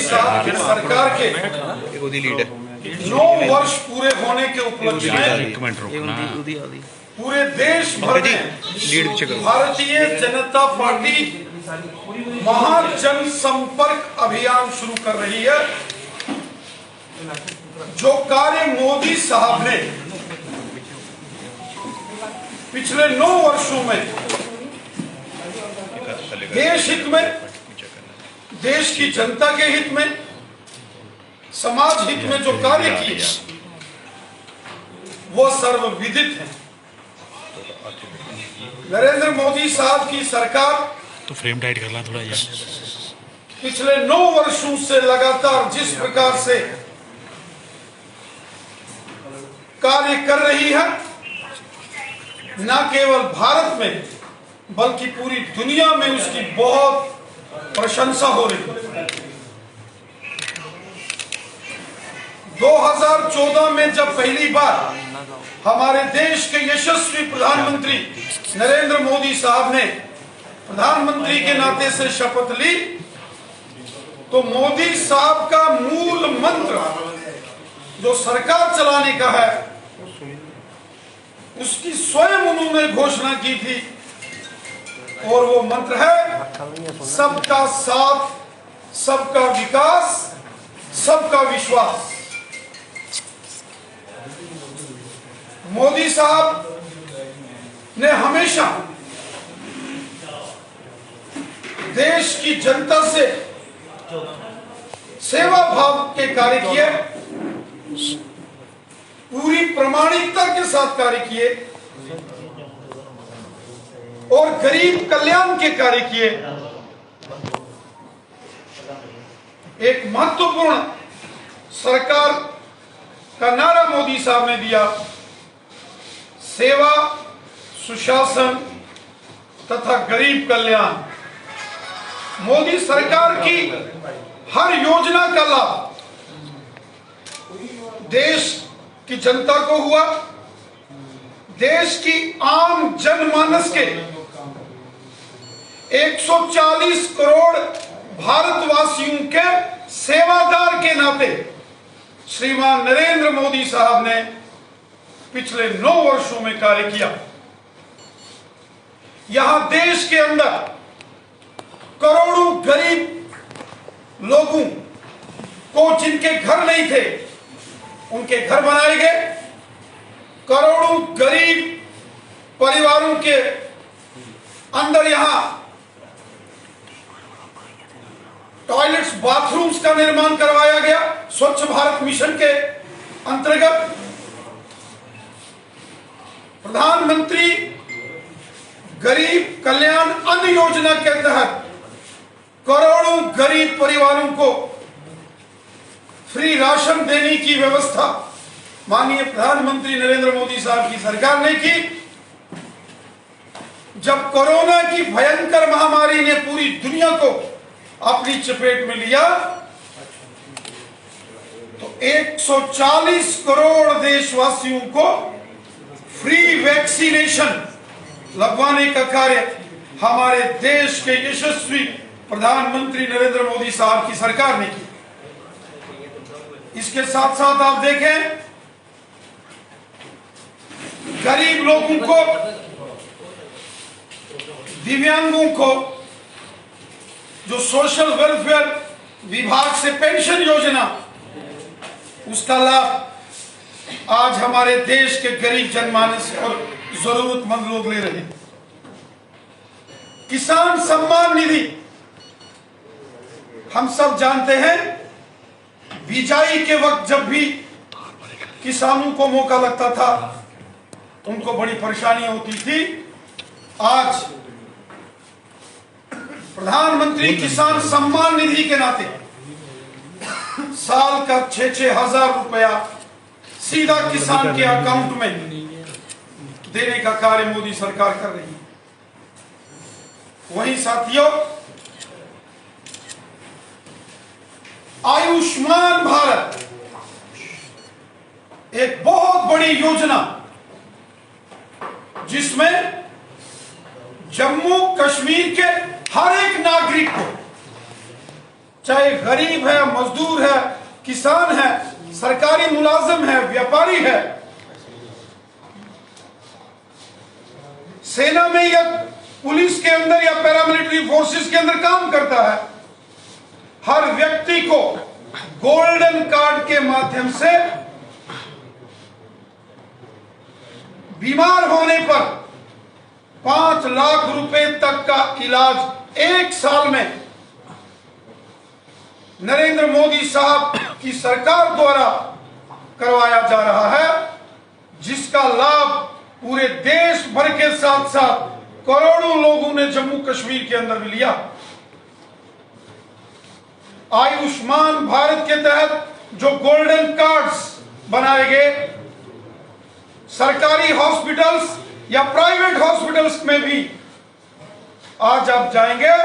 साहब की सरकार के 9 वर्ष पूरे होने के उपलक्ष्य में पूरे देश भर में भारतीय जनता पार्टी महाजन संपर्क अभियान शुरू कर रही है। जो कार्य मोदी साहब ने पिछले 9 वर्षों में देश हित में, देश की जनता के हित में, समाज हित में जो कार्य किए वो सर्वविदित है। नरेंद्र मोदी साहब की सरकार तो फ्रेम टाइट करना थोड़ा यार। पिछले 9 वर्षों से लगातार जिस प्रकार से कार्य कर रही है, न केवल भारत में बल्कि पूरी दुनिया में उसकी बहुत प्रशंसा हो रही है। 2014 में जब पहली बार हमारे देश के यशस्वी प्रधानमंत्री नरेंद्र मोदी साहब ने प्रधानमंत्री के नाते से शपथ ली, तो मोदी साहब का मूल मंत्र जो सरकार चलाने का है, उसकी स्वयं उन्होंने घोषणा की थी, और वो मंत्र है सबका साथ, सबका विकास, सबका विश्वास। मोदी साहब ने हमेशा देश की जनता से सेवा भाव के कार्य किए, पूरी प्रामाणिकता के साथ कार्य किए और गरीब कल्याण के कार्य किए। एक महत्वपूर्ण सरकार का नारा मोदी साहब ने दिया, सेवा, सुशासन तथा गरीब कल्याण। मोदी सरकार की हर योजना का लाभ देश की जनता को हुआ। देश की आम जनमानस के 140 करोड़ भारतवासियों के सेवादार के नाते श्रीमान नरेंद्र मोदी साहब ने पिछले 9 वर्षों में कार्य किया। यहां देश के अंदर करोड़ों गरीब लोगों को जिनके घर नहीं थे, उनके घर बनाए गए। करोड़ों गरीब परिवारों के अंदर यहां टॉयलेट्स, बाथरूम्स का निर्माण करवाया गया स्वच्छ भारत मिशन के अंतर्गत। प्रधानमंत्री गरीब कल्याण अन्न योजना के तहत करोड़ों गरीब परिवारों को फ्री राशन देने की व्यवस्था माननीय प्रधानमंत्री नरेंद्र मोदी साहब की सरकार ने की। जब कोरोना की भयंकर महामारी ने पूरी दुनिया को अपनी चपेट में लिया, तो 140 करोड़ देशवासियों को फ्री वैक्सीनेशन लगवाने का कार्य हमारे देश के यशस्वी प्रधानमंत्री नरेंद्र मोदी साहब की सरकार ने की। इसके साथ साथ आप देखें, गरीब लोगों को, दिव्यांगों को जो सोशल वेलफेयर विभाग से पेंशन योजना, उसका लाभ आज हमारे देश के गरीब जनमानस और जरूरतमंद लोग ले रहे हैं। किसान सम्मान निधि, हम सब जानते हैं, बिजाई के वक्त जब भी किसानों को मौका लगता था, उनको बड़ी परेशानी होती थी। आज प्रधानमंत्री किसान सम्मान निधि के नाते साल का 6-6 हजार रुपया सीधा किसान के अकाउंट में देने का कार्य मोदी सरकार कर रही है। वहीं साथियों, आयुष्मान भारत एक बहुत बड़ी योजना, जिसमें जम्मू कश्मीर के हर एक नागरिक को चाहे गरीब है, मजदूर है, किसान है, सरकारी मुलाजिम है, व्यापारी है, सेना में या पुलिस के अंदर या पैरामिलिट्री फोर्सेस के अंदर काम करता है, हर व्यक्ति को गोल्डन कार्ड के माध्यम से बीमार होने पर 5 लाख रुपए तक का इलाज 1 साल में नरेंद्र मोदी साहब की सरकार द्वारा करवाया जा रहा है, जिसका लाभ पूरे देश भर के साथ साथ करोड़ों लोगों ने जम्मू कश्मीर के अंदर भी लिया। आयुष्मान भारत के तहत जो गोल्डन कार्ड्स बनाए गए, सरकारी हॉस्पिटल्स या प्राइवेट हॉस्पिटल्स में भी आज आप जाएंगे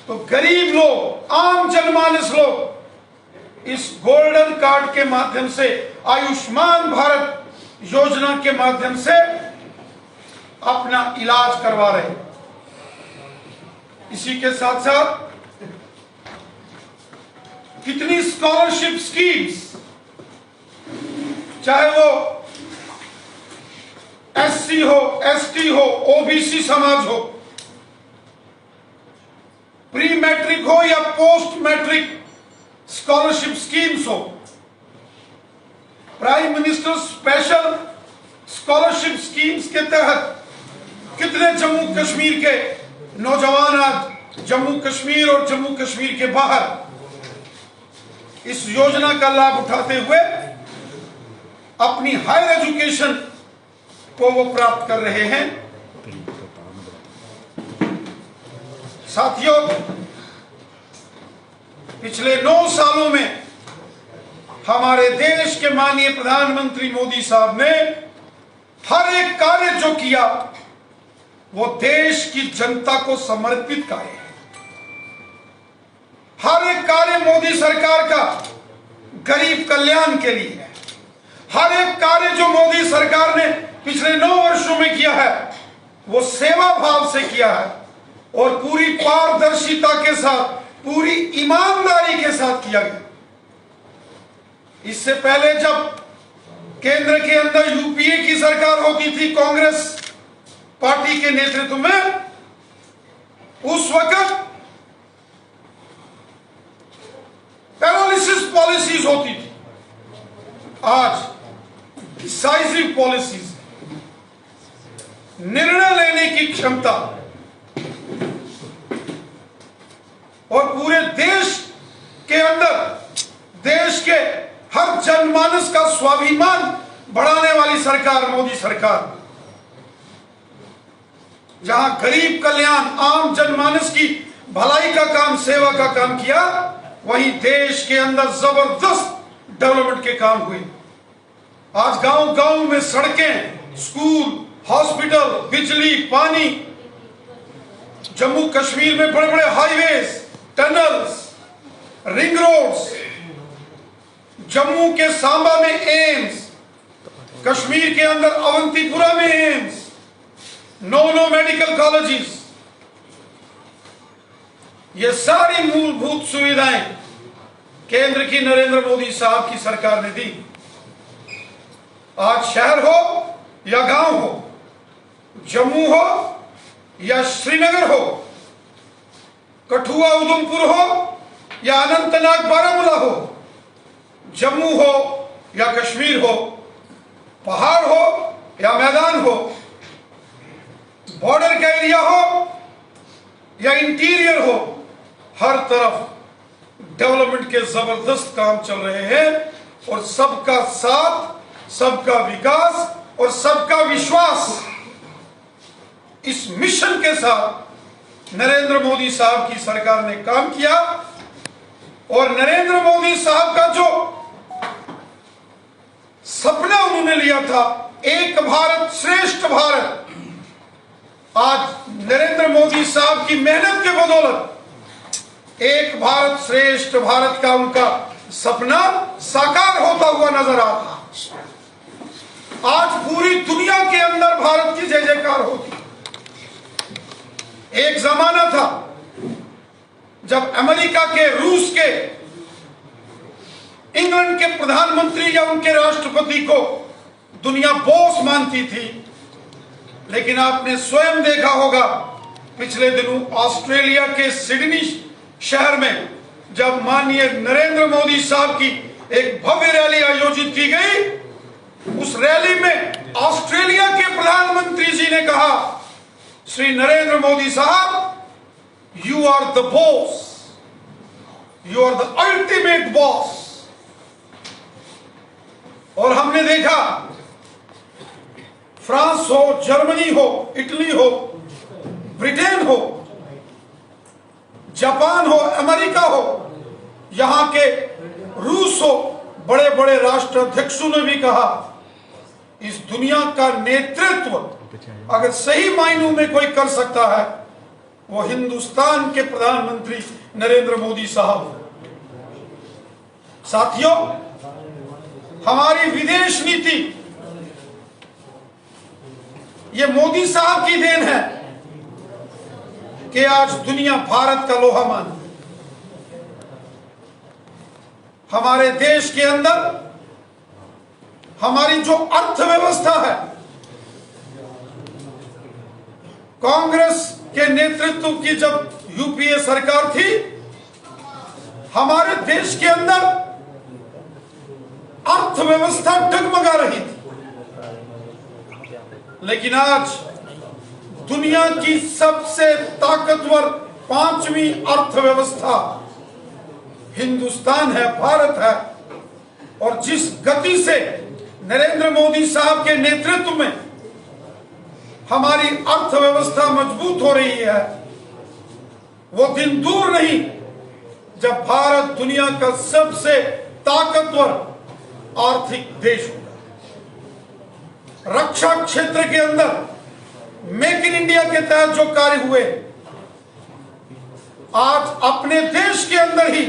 तो गरीब लोग, आम जनमानस लोग इस गोल्डन कार्ड के माध्यम से, आयुष्मान भारत योजना के माध्यम से अपना इलाज करवा रहे हैं। इसी के साथ साथ कितनी स्कॉलरशिप स्कीम्स, चाहे वो एससी हो, एसटी हो, ओबीसी समाज हो, प्री मैट्रिक हो या पोस्ट मैट्रिक स्कॉलरशिप स्कीम्स हो, prime minister special scholarship schemes के तहत कितने जम्मू कश्मीर के नौजवान आज जम्मू कश्मीर और जम्मू कश्मीर के बाहर इस योजना का लाभ उठाते हुए अपनी हायर एजुकेशन को वो प्राप्त कर रहे हैं। साथियों, पिछले 9 सालों में हमारे देश के माननीय प्रधानमंत्री मोदी साहब ने हर एक कार्य जो किया वो देश की जनता को समर्पित कार्य है। हर एक कार्य मोदी सरकार का गरीब कल्याण के लिए है। हर एक कार्य जो मोदी सरकार ने पिछले 9 वर्षों में किया है वो सेवा भाव से किया है और पूरी पारदर्शिता के साथ, पूरी ईमानदारी के साथ किया गया। इससे पहले जब केंद्र के अंदर यूपीए की सरकार होती थी कांग्रेस पार्टी के नेतृत्व में, उस वक्त पैरालिसिस पॉलिसीज होती थी। आज डिसाइसिव पॉलिसीज, निर्णय लेने की क्षमता और पूरे देश के अंदर देश के हर जनमानस का स्वाभिमान बढ़ाने वाली सरकार मोदी सरकार, जहां गरीब कल्याण, आम जनमानस की भलाई का काम, सेवा का काम किया, वहीं देश के अंदर जबरदस्त डेवलपमेंट के काम हुए। आज गांव गांव में सड़कें, स्कूल, हॉस्पिटल, बिजली, पानी, जम्मू कश्मीर में बड़े बड़े highways, tunnels, ring roads, Jammu के सांबा में एम्स, कश्मीर के अंदर अवंतीपुरा में एम्स, 9 मेडिकल कॉलेजेस, ये सारी मूलभूत सुविधाएं केंद्र की नरेंद्र मोदी साहब की सरकार ने दी। आज शहर हो या गांव हो, जम्मू हो या श्रीनगर हो, कठुआ उधमपुर हो या अनंतनाग बारामूला हो, जम्मू हो या कश्मीर हो, पहाड़ हो या मैदान हो, बॉर्डर का एरिया हो या इंटीरियर हो, हर तरफ डेवलपमेंट के जबरदस्त काम चल रहे हैं और सबका साथ, सबका विकास और सबका विश्वास, इस मिशन के साथ नरेंद्र मोदी साहब की सरकार ने काम किया। और नरेंद्र मोदी साहब का जो सपना उन्होंने लिया था, एक भारत श्रेष्ठ भारत, आज नरेंद्र मोदी साहब की मेहनत के बदौलत एक भारत श्रेष्ठ भारत का उनका सपना साकार होता हुआ नजर आ रहा। आज पूरी दुनिया के अंदर भारत की जय जयकार होती। एक जमाना था जब अमेरिका के, रूस के, इंग्लैंड के प्रधानमंत्री या उनके राष्ट्रपति को दुनिया बॉस मानती थी, लेकिन आपने स्वयं देखा होगा पिछले दिनों ऑस्ट्रेलिया के सिडनी शहर में जब माननीय नरेंद्र मोदी साहब की एक भव्य रैली आयोजित की गई, उस रैली में ऑस्ट्रेलिया के प्रधानमंत्री जी ने कहा, श्री नरेंद्र मोदी साहब, you are the boss, you are the ultimate boss. और हमने देखा फ्रांस हो, जर्मनी हो, इटली हो, ब्रिटेन हो, जापान हो, अमेरिका हो, यहां के रूस हो, बड़े बड़े राष्ट्राध्यक्षों ने भी कहा, इस दुनिया का नेतृत्व अगर सही मायनों में कोई कर सकता है वो हिंदुस्तान के प्रधानमंत्री नरेंद्र मोदी साहब। साथियों, हमारी विदेश नीति ये मोदी साहब की देन है कि आज दुनिया भारत का लोहा मान। हमारे देश के अंदर हमारी जो अर्थव्यवस्था है, कांग्रेस के नेतृत्व की जब यूपीए सरकार थी, हमारे देश के अंदर अर्थव्यवस्था डगमगा रही थी, लेकिन आज दुनिया की सबसे ताकतवर 5वीं अर्थव्यवस्था हिंदुस्तान है, भारत है। और जिस गति से नरेंद्र मोदी साहब के नेतृत्व में हमारी अर्थव्यवस्था मजबूत हो रही है, वो दिन दूर नहीं जब भारत दुनिया का सबसे ताकतवर आर्थिक देश होगा। रक्षा क्षेत्र के अंदर मेक इन इंडिया के तहत जो कार्य हुए, आज अपने देश के अंदर ही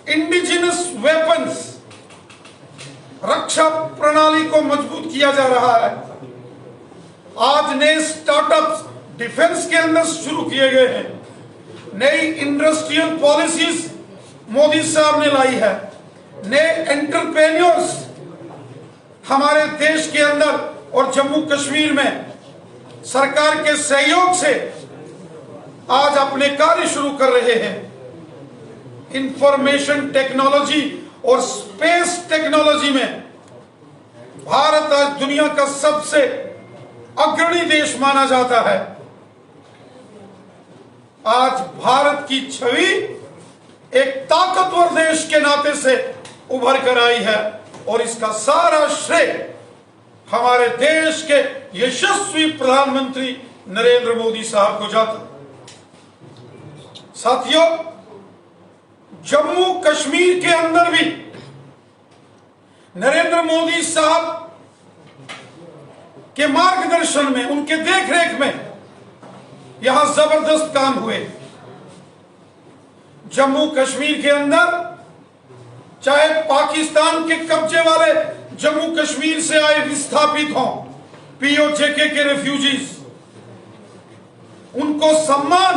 इंडिजिनस वेपन्स, रक्षा प्रणाली को मजबूत किया जा रहा है। आज नए स्टार्टअप्स डिफेंस के अंदर शुरू किए गए हैं। नई इंडस्ट्रियल पॉलिसीज मोदी साहब ने लाई है। नए एंटरप्रेन्योर्स हमारे देश के अंदर और जम्मू कश्मीर में सरकार के सहयोग से आज अपने कार्य शुरू कर रहे हैं। इंफॉर्मेशन टेक्नोलॉजी और स्पेस टेक्नोलॉजी में भारत आज दुनिया का सबसे अग्रणी देश माना जाता है। आज भारत की छवि एक ताकतवर देश के नाते से उभर कर आई है और इसका सारा श्रेय हमारे देश के यशस्वी प्रधानमंत्री नरेंद्र मोदी साहब को जाता। साथियों, जम्मू कश्मीर के अंदर भी नरेंद्र मोदी साहब के मार्गदर्शन में, उनके देखरेख में यहां जबरदस्त काम हुए। जम्मू कश्मीर के अंदर चाहे पाकिस्तान के कब्जे वाले जम्मू कश्मीर से आए विस्थापित हों, पीओजेके के रेफ्यूजीज, उनको सम्मान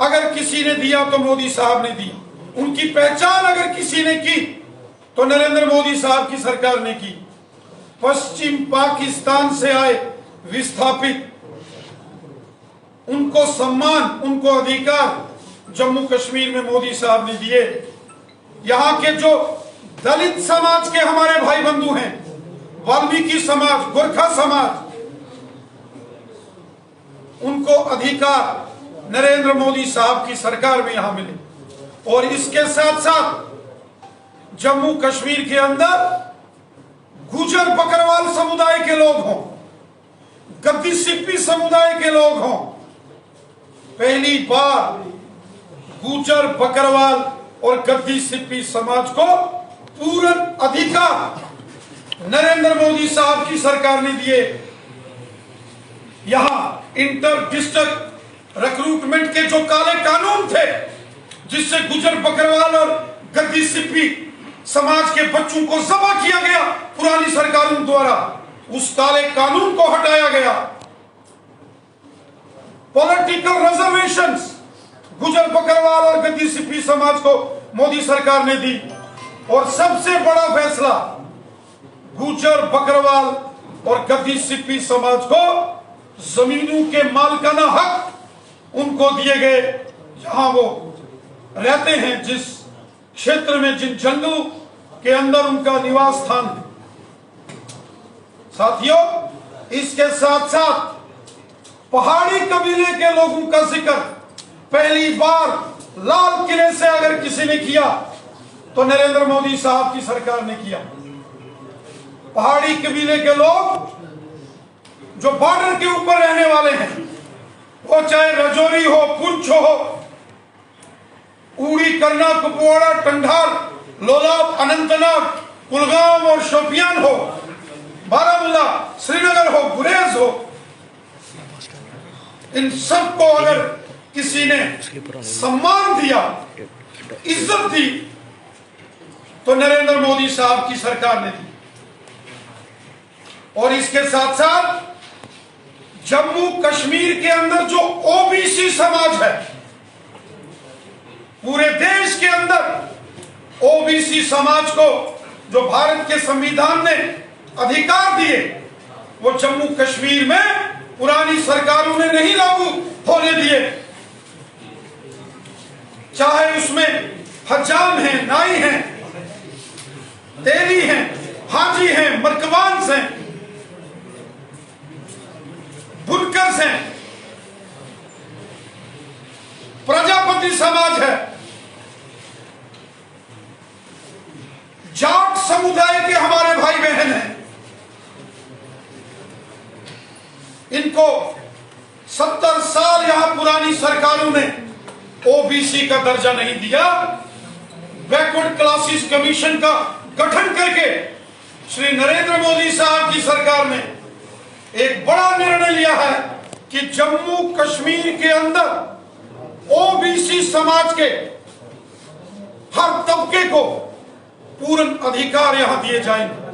अगर किसी ने दिया तो मोदी साहब ने दिया। उनकी पहचान अगर किसी ने की तो नरेंद्र मोदी साहब की सरकार ने की। पश्चिम पाकिस्तान से आए विस्थापित, उनको सम्मान, उनको अधिकार जम्मू कश्मीर में मोदी साहब ने दिए। यहां के जो दलित समाज के हमारे भाई बंधु हैं, वाल्मीकि समाज, गोरखा समाज, उनको अधिकार नरेंद्र मोदी साहब की सरकार में यहां मिले। और इसके साथ साथ जम्मू कश्मीर के अंदर गुजर बकरवाल समुदाय के लोग हों, गद्दी सिप्पी समुदाय के लोग हों, पहली बार गुजर बकरवाल और गद्दी सिप्पी समाज को पूर्ण अधिकार नरेंद्र मोदी साहब की सरकार ने दिए। यहां इंटर डिस्ट्रिक्ट रिक्रूटमेंट के जो काले कानून थे, जिससे गुजर बकरवाल और गद्दी सिप्पी समाज के बच्चों को ज़बह किया गया पुरानी सरकारों द्वारा, उस काले कानून को हटाया गया। पॉलिटिकल रिजर्वेशंस, गुजर बकरवाल और गद्दी सिप्पी समाज को मोदी सरकार ने दी। और सबसे बड़ा फैसला, गुजर बकरवाल और गद्दी सिप्पी समाज को जमीनों के मालिकाना हक उनको दिए गए, जहां वो रहते हैं, जिस क्षेत्र में, जिन जंगलों के अंदर उनका निवास स्थान है। साथियों, इसके साथ साथ पहाड़ी कबीले के लोगों का जिक्र पहली बार लाल किले से अगर किसी ने किया तो नरेंद्र मोदी साहब की सरकार ने किया। पहाड़ी कबीले के लोग जो बॉर्डर के ऊपर रहने वाले हैं, वो चाहे राजौरी हो, पुंछ हो, उड़ी, करना, कुपवाड़ा, टंडहार, लोलाब, अनंतनाग, कुलगाम और शोपियान हो, बारामूला, श्रीनगर हो, गुरेज हो, इन सबको अगर किसी ने सम्मान दिया, इज्जत दी, तो नरेंद्र मोदी साहब की सरकार ने दी। और इसके साथ साथ जम्मू कश्मीर के अंदर जो ओबीसी समाज है, पूरे देश के अंदर ओबीसी समाज को जो भारत के संविधान ने अधिकार दिए, वो जम्मू कश्मीर में पुरानी सरकारों ने नहीं लागू होने दिए। चाहे उसमें हजाम हैं, नाई हैं, तेली हैं, हाजी हैं, मरकवान्स हैं, बुनकर्स हैं, प्रजापति समाज है, जाट समुदाय के हमारे भाई बहन हैं, इनको 70 साल यहां पुरानी सरकारों ने ओबीसी का दर्जा नहीं दिया। बैकवर्ड क्लासेस कमीशन का गठन करके श्री नरेंद्र मोदी साहब की सरकार ने एक बड़ा निर्णय लिया है कि जम्मू कश्मीर के अंदर ओबीसी समाज के हर तबके को पूर्ण अधिकार यहां दिए जाएंगे।